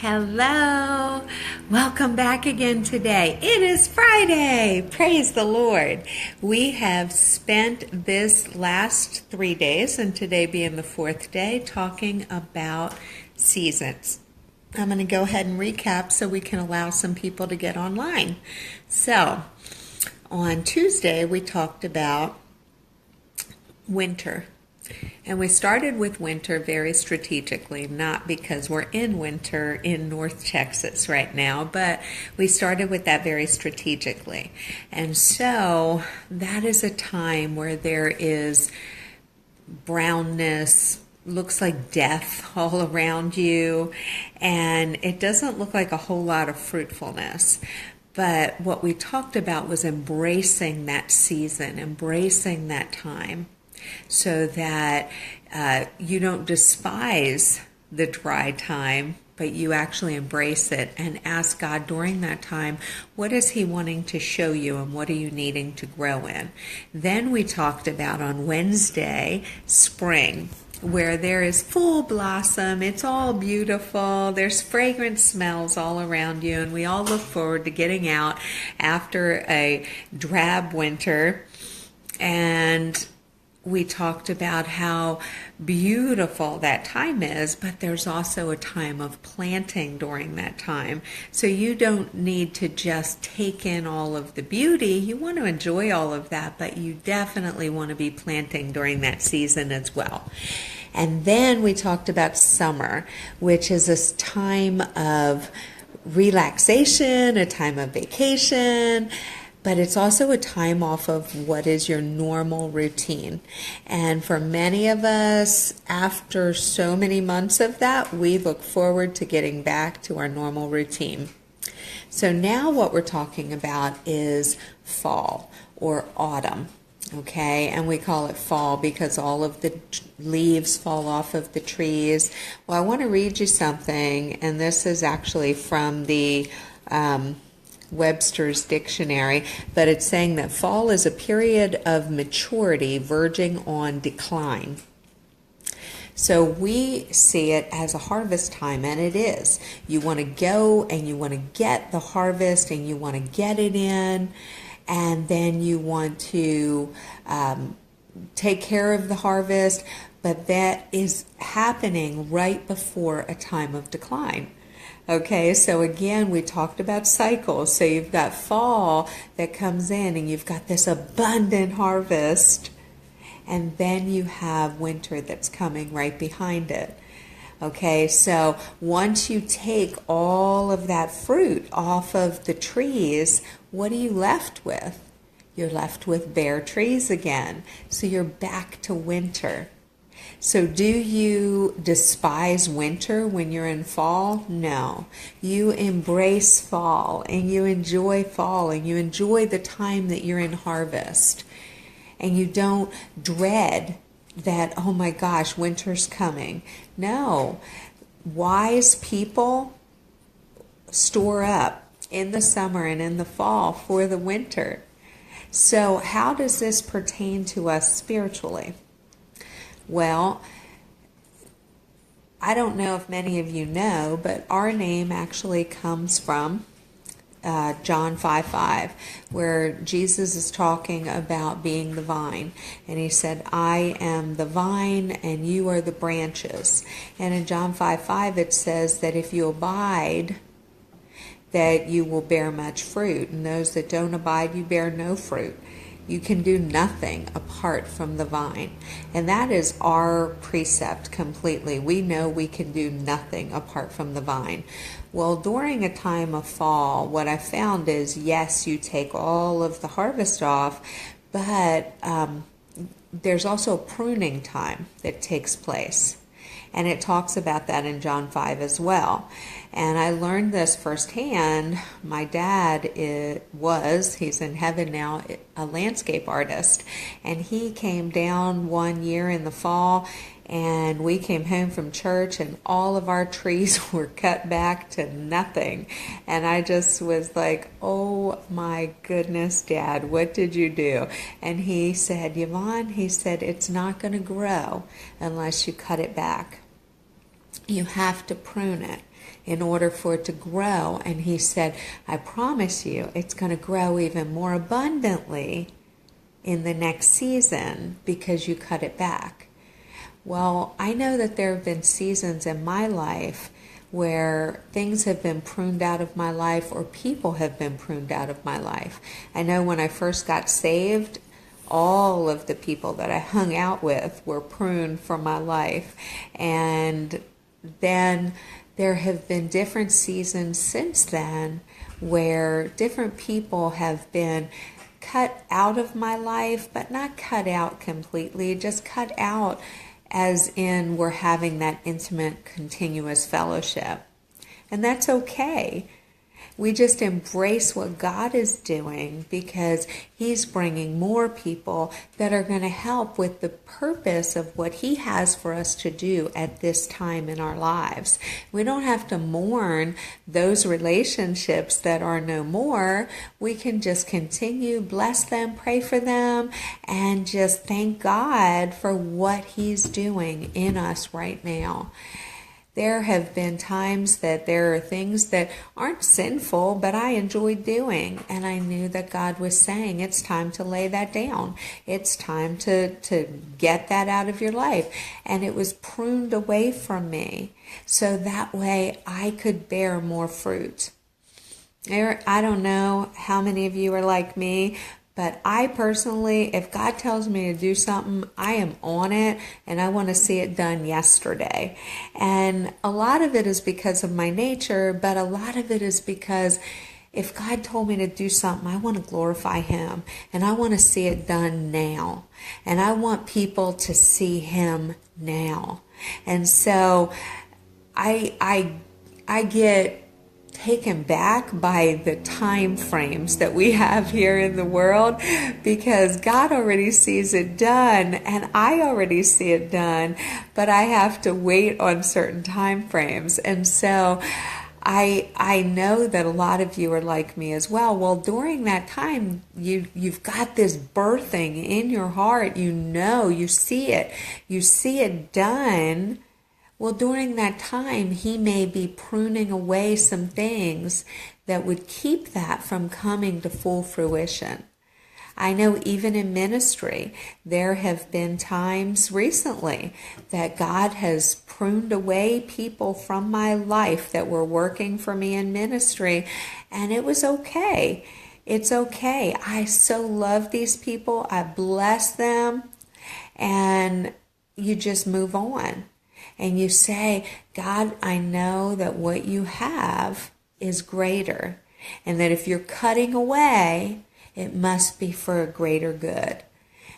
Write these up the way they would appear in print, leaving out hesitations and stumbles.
Hello. Welcome back again today. It is Friday. Praise the Lord. We have spent this last 3 days, and today being the fourth day, talking about seasons. I'm going to go ahead and recap so we can allow some people to get online. So, on Tuesday, we talked about winter. And we started with winter very strategically, not because we're in winter in North Texas right now, but we started with that very strategically. And so that is a time where there is brownness, looks like death all around you, and it doesn't look like a whole lot of fruitfulness. But what we talked about was embracing that season, embracing that time, so that you don't despise the dry time, but you actually embrace it and ask God during that time, what is He wanting to show you and what are you needing to grow in? Then we talked about on Wednesday, spring, where there is full blossom. It's all beautiful. There's fragrant smells all around you, and we all look forward to getting out after a drab winter. And we talked about how beautiful that time is, but there's also a time of planting during that time. So you don't need to just take in all of the beauty. You want to enjoy all of that, but you definitely want to be planting during that season as well. And then we talked about summer, which is a time of relaxation, a time of vacation, but it's also a time off of what is your normal routine. And for many of us, after so many months of that, we look forward to getting back to our normal routine. So now what we're talking about is fall or autumn. Okay, and we call it fall because all of the leaves fall off of the trees. Well, I want to read you something, and this is actually from the Webster's Dictionary, but it's saying that fall is a period of maturity verging on decline. So we see it as a harvest time, and it is. You want to go and you want to get the harvest and you want to get it in, and then you want to take care of the harvest, but that is happening right before a time of decline. Okay, so again, we talked about cycles. So you've got fall that comes in and you've got this abundant harvest, and then you have winter that's coming right behind it. Okay, so once you take all of that fruit off of the trees, what are you left with? You're left with bare trees again. So you're back to winter. So do you despise winter when you're in fall? No. You embrace fall and you enjoy fall and you enjoy the time that you're in harvest. And you don't dread that, oh my gosh, winter's coming. No. Wise people store up in the summer and in the fall for the winter. So how does this pertain to us spiritually? Well, I don't know if many of you know, but our name actually comes from John 5:5, where Jesus is talking about being the vine. And he said, I am the vine and you are the branches. And in John 5:5 it says that if you abide, that you will bear much fruit. And those that don't abide, you bear no fruit. You can do nothing apart from the vine. And that is our precept completely. We know we can do nothing apart from the vine. Well, during a time of fall, what I found is, yes, you take all of the harvest off, but there's also a pruning time that takes place. And it talks about that in John 5 as well. And I learned this firsthand. My dad he's in heaven now, a landscape artist. And he came down one year in the fall, and we came home from church and all of our trees were cut back to nothing. And I just was like, oh my goodness, Dad, what did you do? And he said, Yvonne, he said, it's not going to grow unless you cut it back. You have to prune it in order for it to grow. And he said, I promise you, it's going to grow even more abundantly in the next season because you cut it back. Well, I know that there have been seasons in my life where things have been pruned out of my life or people have been pruned out of my life. I know when I first got saved, all of the people that I hung out with were pruned from my life. And then there have been different seasons since then where different people have been cut out of my life, but not cut out completely, just cut out as in we're having that intimate, continuous fellowship. And that's okay. We just embrace what God is doing because He's bringing more people that are going to help with the purpose of what He has for us to do at this time in our lives. We don't have to mourn those relationships that are no more. We can just continue, bless them, pray for them, and just thank God for what He's doing in us right now. There have been times that there are things that aren't sinful, but I enjoy doing. And I knew that God was saying, it's time to lay that down. It's time to get that out of your life. And it was pruned away from me. So that way I could bear more fruit. I don't know how many of you are like me, but I personally, if God tells me to do something, I am on it and I want to see it done yesterday. And a lot of it is because of my nature, but a lot of it is because if God told me to do something, I want to glorify Him and I want to see it done now. And I want people to see Him now. And so I get taken back by the time frames that we have here in the world because God already sees it done and I already see it done, but I have to wait on certain time frames. And so I know that a lot of you are like me as well. Well, during that time, you've got this birthing in your heart. You see it done. Well, during that time, He may be pruning away some things that would keep that from coming to full fruition. I know even in ministry, there have been times recently that God has pruned away people from my life that were working for me in ministry, and it was okay. It's okay. I so love these people. I bless them, and you just move on. And you say, God, I know that what you have is greater. And that if you're cutting away, it must be for a greater good.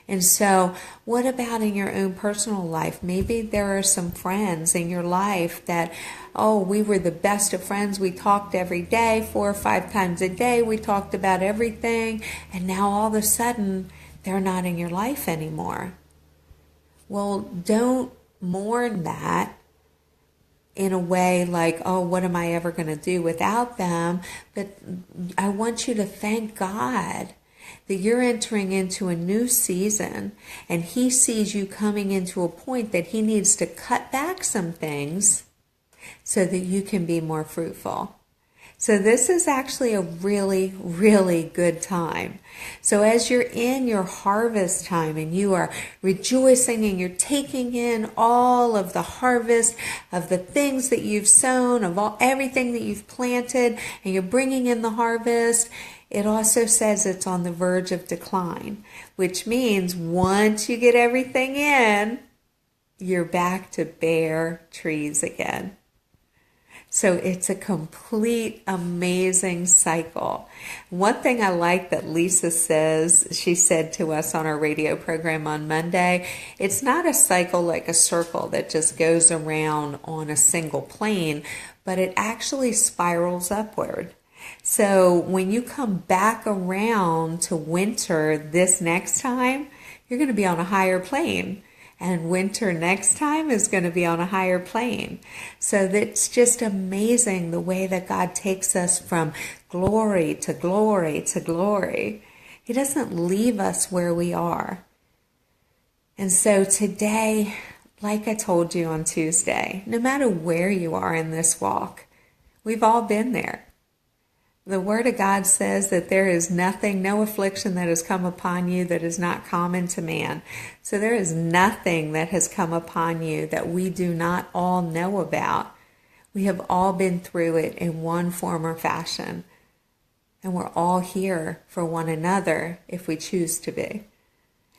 And so what about in your own personal life? Maybe there are some friends in your life that, we were the best of friends. We talked every day, 4 or 5 times a day. We talked about everything. And now all of a sudden, they're not in your life anymore. Well, don't mourn that in a way like, what am I ever going to do without them? But I want you to thank God that you're entering into a new season and He sees you coming into a point that He needs to cut back some things so that you can be more fruitful. So this is actually a really, really good time. So as you're in your harvest time and you are rejoicing and you're taking in all of the harvest of the things that you've sown, of everything that you've planted, and you're bringing in the harvest, it also says it's on the verge of decline, which means once you get everything in, you're back to bare trees again. So it's a complete amazing cycle. One thing I like that Lisa says, she said to us on our radio program on Monday, it's not a cycle like a circle that just goes around on a single plane, but it actually spirals upward. So when you come back around to winter this next time, you're going to be on a higher plane. And winter next time is going to be on a higher plane. So that's just amazing the way that God takes us from glory to glory to glory. He doesn't leave us where we are. And so today, Like I told you on Tuesday, no matter where you are in this walk, we've all been there. The Word of God says that there is nothing, no affliction that has come upon you that is not common to man. So there is nothing that has come upon you that we do not all know about. We have all been through it in one form or fashion. And we're all here for one another if we choose to be.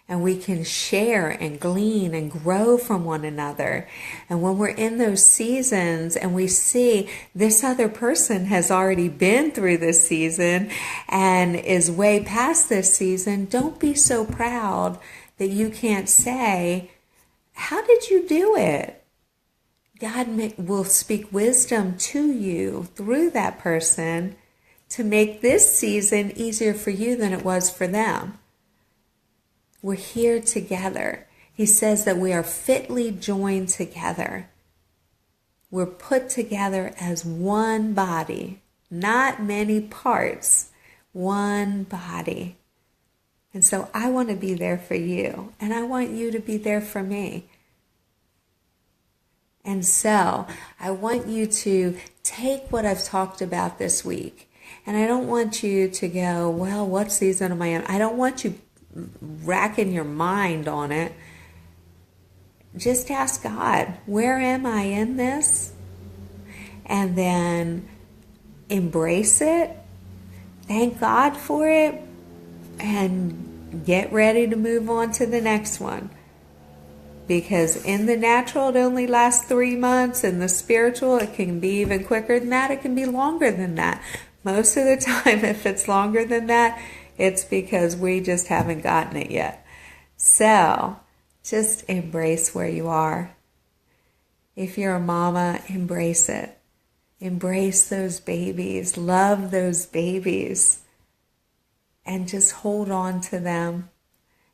And we can share and glean and grow from one another. And when we're in those seasons and we see this other person has already been through this season and is way past this season, don't be so proud that you can't say, how did you do it? God will speak wisdom to you through that person to make this season easier for you than it was for them. We're here together. He says that we are fitly joined together. We're put together as one body, not many parts, one body. And so I want to be there for you, and I want you to be there for me. And so I want you to take what I've talked about this week, and I don't want you to go, well, what season am I in? I don't want you racking your mind on it. Just ask God, where am I in this? And then embrace it, thank God for it, and get ready to move on to the next one. Because in the natural, it only lasts 3 months. In the spiritual, it can be even quicker than that. It can be longer than that. Most of the time, if it's longer than that, it's because we just haven't gotten it yet. So, just embrace where you are. If you're a mama, embrace it. Embrace those babies. Love those babies. And just hold on to them.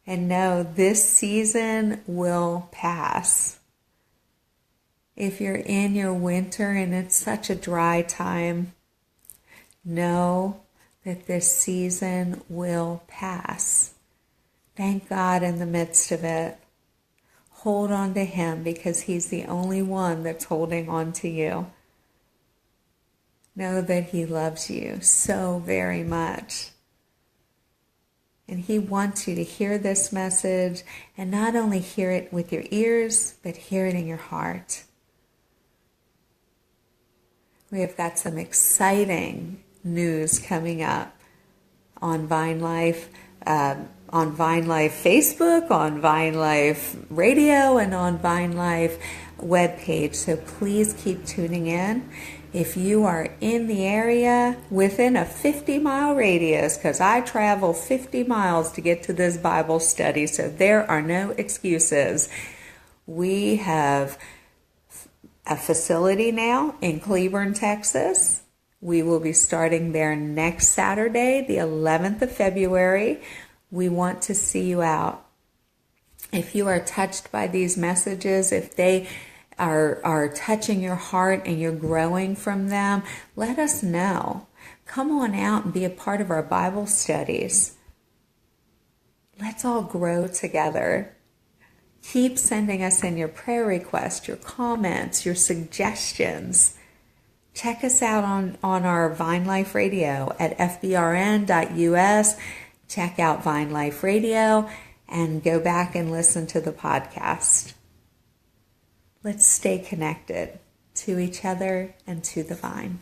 And know this season will pass. If you're in your winter and it's such a dry time, know that this season will pass. Thank God in the midst of it. Hold on to Him because He's the only one that's holding on to you. Know that He loves you so very much. And He wants you to hear this message and not only hear it with your ears, but hear it in your heart. We have got some exciting news coming up on VineLife, on VineLife Facebook, on VineLife Radio, and on VineLife webpage. So please keep tuning in. If you are in the area within a 50-mile radius, because I travel 50 miles to get to this Bible study, so there are no excuses. We have a facility now in Cleburne, Texas. We will be starting there next Saturday, the 11th of February. We want to see you out. If you are touched by these messages, if they are touching your heart and you're growing from them, let us know. Come on out and be a part of our Bible studies. Let's all grow together. Keep sending us in your prayer requests, your comments, your suggestions. Check us out on our VineLife Radio at fbrn.us. Check out VineLife Radio and go back and listen to the podcast. Let's stay connected to each other and to the vine.